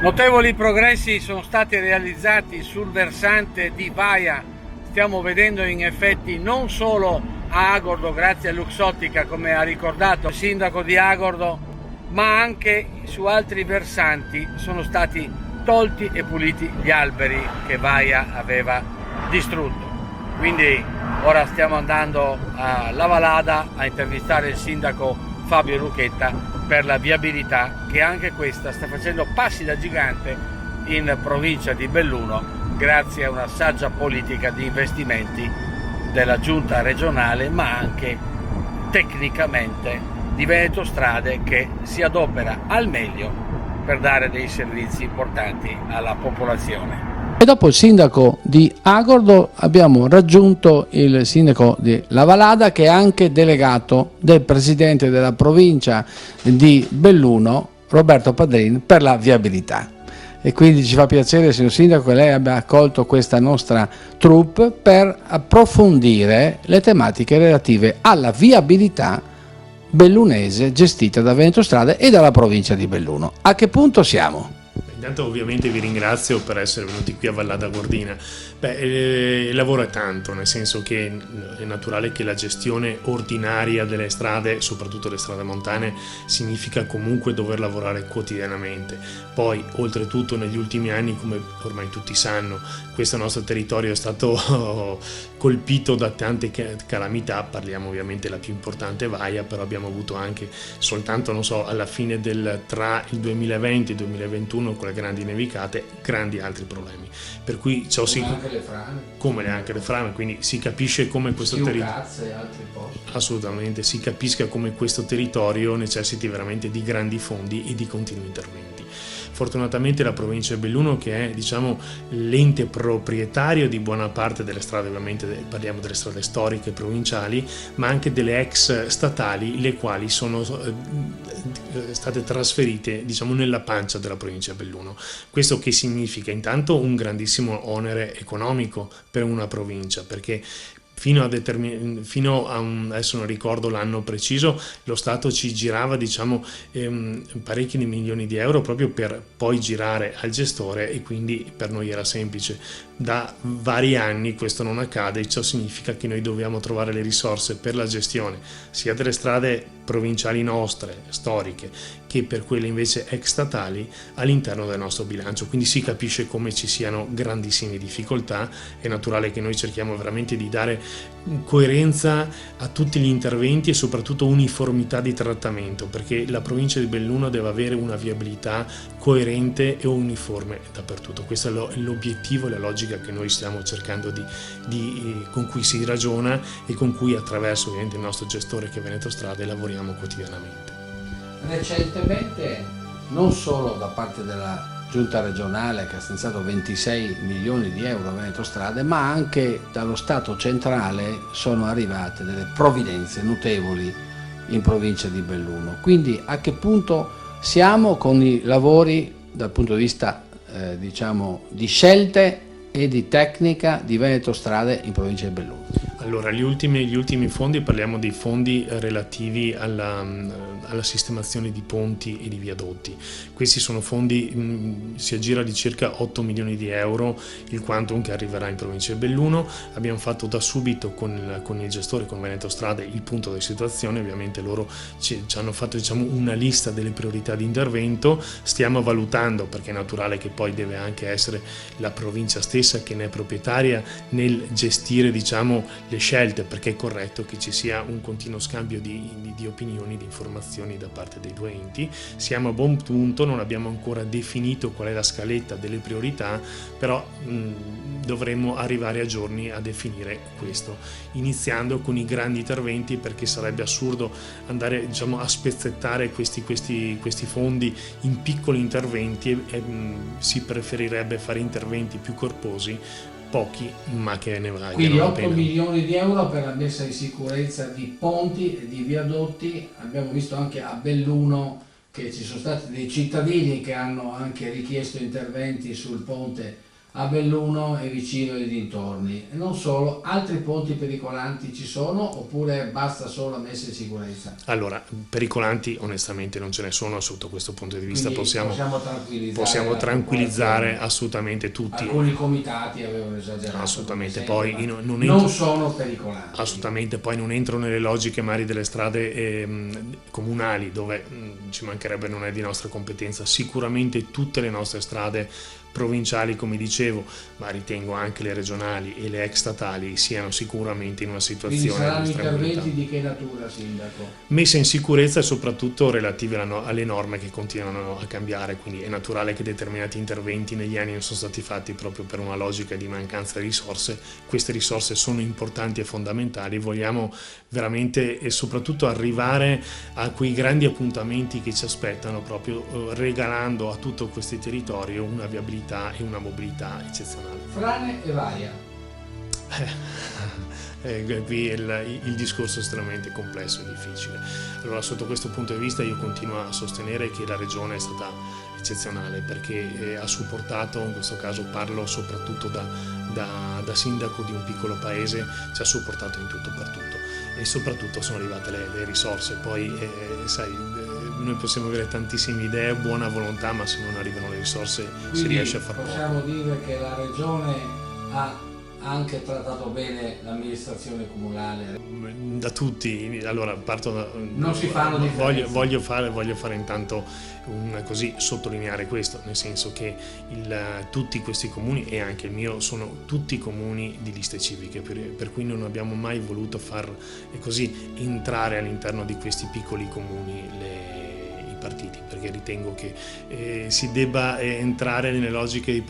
Notevoli progressi sono stati realizzati sul versante di Vaia. Stiamo vedendo in effetti non solo a Agordo, grazie a Luxottica, come ha ricordato il sindaco di Agordo, ma anche su altri versanti sono stati tolti e puliti gli alberi che Vaia aveva distrutto. Quindi ora stiamo andando a Lavalada a intervistare il sindaco Fabio Lucchetta per la viabilità, che anche questa sta facendo passi da gigante in provincia di Belluno grazie a una saggia politica di investimenti della giunta regionale, ma anche tecnicamente di Veneto Strade, che si adopera al meglio per dare dei servizi importanti alla popolazione. E dopo il sindaco di Agordo abbiamo raggiunto il sindaco di Lavalada, che è anche delegato del presidente della provincia di Belluno, Roberto Padrin, per la viabilità. E quindi ci fa piacere, signor sindaco, che lei abbia accolto questa nostra troupe per approfondire le tematiche relative alla viabilità bellunese gestita da Veneto Strade e dalla provincia di Belluno. A che punto siamo? Intanto ovviamente vi ringrazio per essere venuti qui a Vallada Gordina. Il lavoro è tanto, nel senso che è naturale che la gestione ordinaria delle strade, soprattutto le strade montane, significa comunque dover lavorare quotidianamente. Poi, oltretutto, negli ultimi anni, come ormai tutti sanno, questo nostro territorio è stato colpito da tante calamità. Parliamo ovviamente della più importante, Vaia, però abbiamo avuto anche soltanto, non so, alla fine tra il 2020 e il 2021, con le grandi nevicate, grandi altri problemi. Per cui ciò come anche le frane, quindi si capisce come questo territorio, assolutamente, si capisca come questo territorio necessiti veramente di grandi fondi e di continui interventi. Fortunatamente la provincia di Belluno, che è, diciamo, l'ente proprietario di buona parte delle strade, ovviamente parliamo delle strade storiche provinciali, ma anche delle ex statali, le quali sono state trasferite, diciamo, nella pancia della provincia di Belluno. Questo che significa? Intanto un grandissimo onere economico per una provincia, perché fino a adesso non ricordo l'anno preciso, lo Stato ci girava, diciamo, parecchi milioni di euro proprio per poi girare al gestore, e quindi per noi era semplice. Da vari anni questo non accade, ciò significa che noi dobbiamo trovare le risorse per la gestione sia delle strade provinciali nostre, storiche, che per quelle invece ex statali all'interno del nostro bilancio. Quindi si capisce come ci siano grandissime difficoltà. È naturale che noi cerchiamo veramente di dare coerenza a tutti gli interventi e soprattutto uniformità di trattamento, perché la provincia di Belluno deve avere una viabilità coerente e uniforme dappertutto. Questo è l'obiettivo e la logica che noi stiamo cercando con cui si ragiona e con cui, attraverso ovviamente il nostro gestore che è Veneto Strade, lavoriamo quotidianamente. Recentemente, non solo da parte della Giunta regionale, che ha stanziato 26 milioni di euro a Veneto Strade, ma anche dallo Stato centrale sono arrivate delle provvidenze notevoli in provincia di Belluno. Quindi a che punto siamo con i lavori dal punto di vista diciamo di scelte e di tecnica di Veneto Strade in provincia di Belluno? Allora, gli ultimi fondi, parliamo dei fondi relativi alla sistemazione di ponti e di viadotti. Questi sono fondi, si aggira di circa 8 milioni di euro il quantum che arriverà in provincia di Belluno. Abbiamo fatto da subito con il gestore, con Veneto Strade, il punto di situazione. Ovviamente loro ci hanno fatto, diciamo, una lista delle priorità di intervento. Stiamo valutando, perché è naturale che poi deve anche essere la provincia stessa che ne è proprietaria nel gestire, diciamo, le scelte, perché è corretto che ci sia un continuo scambio di opinioni, di informazioni da parte dei due enti. Siamo a buon punto, non abbiamo ancora definito qual è la scaletta delle priorità, però dovremmo arrivare a giorni a definire questo, iniziando con i grandi interventi, perché sarebbe assurdo andare, diciamo, a spezzettare questi fondi in piccoli interventi e si preferirebbe fare interventi più corposi, pochi ma che ne valgano. Quindi 8 milioni di euro per la messa in sicurezza di ponti e di viadotti. Abbiamo visto anche a Belluno che ci sono stati dei cittadini che hanno anche richiesto interventi sul ponte a Belluno e vicino ai dintorni. E non solo, altri ponti pericolanti ci sono oppure basta solo la messa in sicurezza? Allora, pericolanti onestamente non ce ne sono sotto questo punto di vista, possiamo tranquillizzare assolutamente tutti. Alcuni comitati avevano esagerato. Assolutamente, sempre, poi non sono pericolanti. Assolutamente, poi non entro nelle logiche magari delle strade comunali dove ci mancherebbe, non è di nostra competenza. Sicuramente tutte le nostre strade provinciali, come dicevo, ma ritengo anche le regionali e le ex statali siano sicuramente in una situazione di tranquillità. Quindi saranno interventi di che natura, Sindaco? Messa in sicurezza e soprattutto relative alle norme che continuano a cambiare, quindi è naturale che determinati interventi negli anni non sono stati fatti proprio per una logica di mancanza di risorse. Queste risorse sono importanti e fondamentali, vogliamo veramente e soprattutto arrivare a quei grandi appuntamenti che ci aspettano, proprio regalando a tutto questo territorio una viabilità e una mobilità eccezionale. Frane e Vaia. Qui il discorso è estremamente complesso e difficile. Allora, sotto questo punto di vista io continuo a sostenere che la regione è stata eccezionale perché ha supportato, in questo caso parlo soprattutto da sindaco di un piccolo paese, ci ha supportato in tutto per tutto e soprattutto sono arrivate le risorse. Poi sai, noi possiamo avere tantissime idee, buona volontà, ma se non arrivano le risorse si riesce a far poco. Possiamo dire che la regione ha anche trattato bene l'amministrazione comunale? Da tutti, allora parto da... Non si fanno differenze. Voglio fare intanto sottolineare questo, nel senso che tutti questi comuni e anche il mio sono tutti comuni di liste civiche, per cui non abbiamo mai voluto far entrare all'interno di questi piccoli comuni i partiti, perché ritengo che si debba entrare nelle logiche dei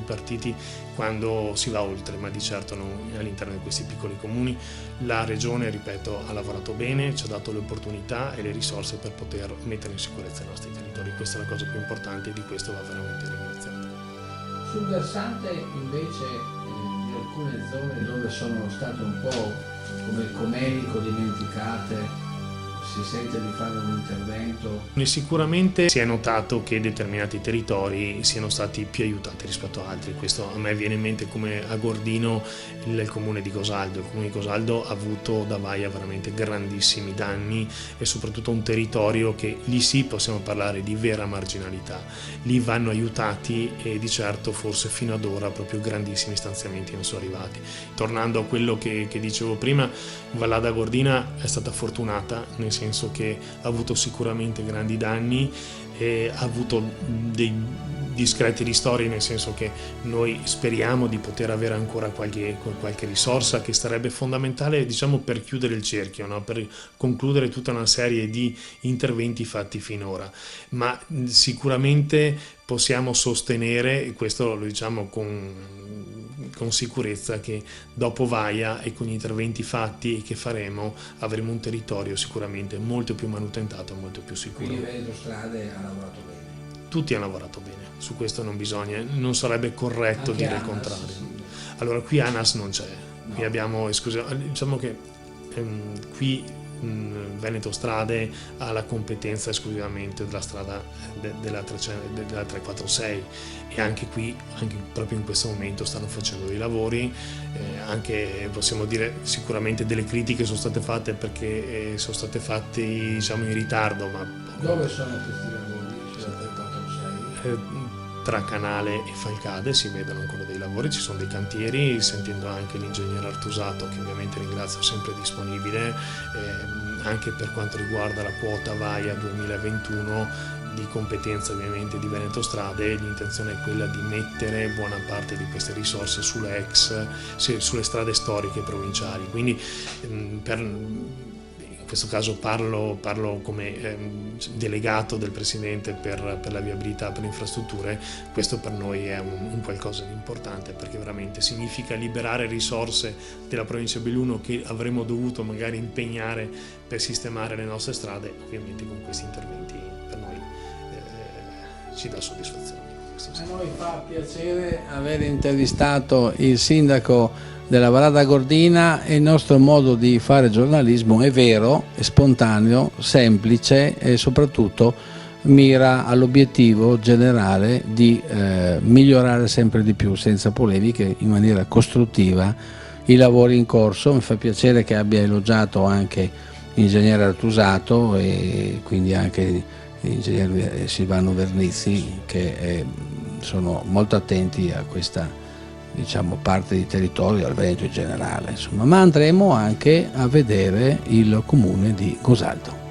partiti quando si va oltre, ma di certo non all'interno di questi piccoli comuni. La regione, ripeto, ha lavorato bene, ci ha dato le opportunità e le risorse per poter mettere in sicurezza i nostri territori. Questa è la cosa più importante e di questo va veramente ringraziato. Sul versante invece di alcune zone dove sono state un po' come il Comelico dimenticate, si sente di fare un intervento? Sicuramente si è notato che determinati territori siano stati più aiutati rispetto a altri. Questo a me viene in mente come a Gordino il comune di Cosaldo. Il comune di Cosaldo ha avuto da Vaia veramente grandissimi danni e soprattutto un territorio che lì sì possiamo parlare di vera marginalità. Lì vanno aiutati e di certo forse fino ad ora proprio grandissimi stanziamenti non sono arrivati. Tornando a quello che dicevo prima, Vallada Gordina è stata fortunata nel senso che ha avuto sicuramente grandi danni e ha avuto dei discreti ristori, nel senso che noi speriamo di poter avere ancora qualche risorsa che sarebbe fondamentale, diciamo, per chiudere il cerchio, no? Per concludere tutta una serie di interventi fatti finora, ma sicuramente possiamo sostenere, e questo lo diciamo con sicurezza, che dopo Vaia e con gli interventi fatti e che faremo avremo un territorio sicuramente molto più manutentato e molto più sicuro. Quindi Veneto Strade ha lavorato bene? Tutti hanno lavorato bene, su questo non sarebbe corretto anche dire ANAS, il contrario. sì. Allora qui ANAS non c'è, no. Qui abbiamo, diciamo che qui Veneto Strade ha la competenza esclusivamente della strada della 346 e anche qui, anche proprio in questo momento stanno facendo dei lavori, anche possiamo dire sicuramente delle critiche sono state fatte perché sono state fatte, diciamo, in ritardo, ma dove sono questi lavori sulla 346? Tra Canale e Falcade si vedono ancora dei lavori, ci sono dei cantieri, sentendo anche l'ingegnere Artusato, che ovviamente ringrazio, sempre disponibile, anche per quanto riguarda la quota Vaia 2021 di competenza ovviamente di Veneto Strade. L'intenzione è quella di mettere buona parte di queste risorse sulle strade storiche provinciali, quindi in questo caso parlo come delegato del Presidente per la viabilità, per le infrastrutture. Questo per noi è un qualcosa di importante, perché veramente significa liberare risorse della provincia di Belluno che avremmo dovuto magari impegnare per sistemare le nostre strade. Ovviamente con questi interventi per noi ci dà soddisfazione. A noi fa piacere aver intervistato il sindaco della Vallada Gordina e il nostro modo di fare giornalismo è vero, è spontaneo, semplice e soprattutto mira all'obiettivo generale di migliorare sempre di più, senza polemiche, in maniera costruttiva, i lavori in corso. Mi fa piacere che abbia elogiato anche l'ingegnere Artusato e quindi anche l'ingegnere Silvano Vernizzi, che sono molto attenti a questa, diciamo, parte di territorio, al Veneto in generale, insomma. Ma andremo anche a vedere il comune di Gosalto.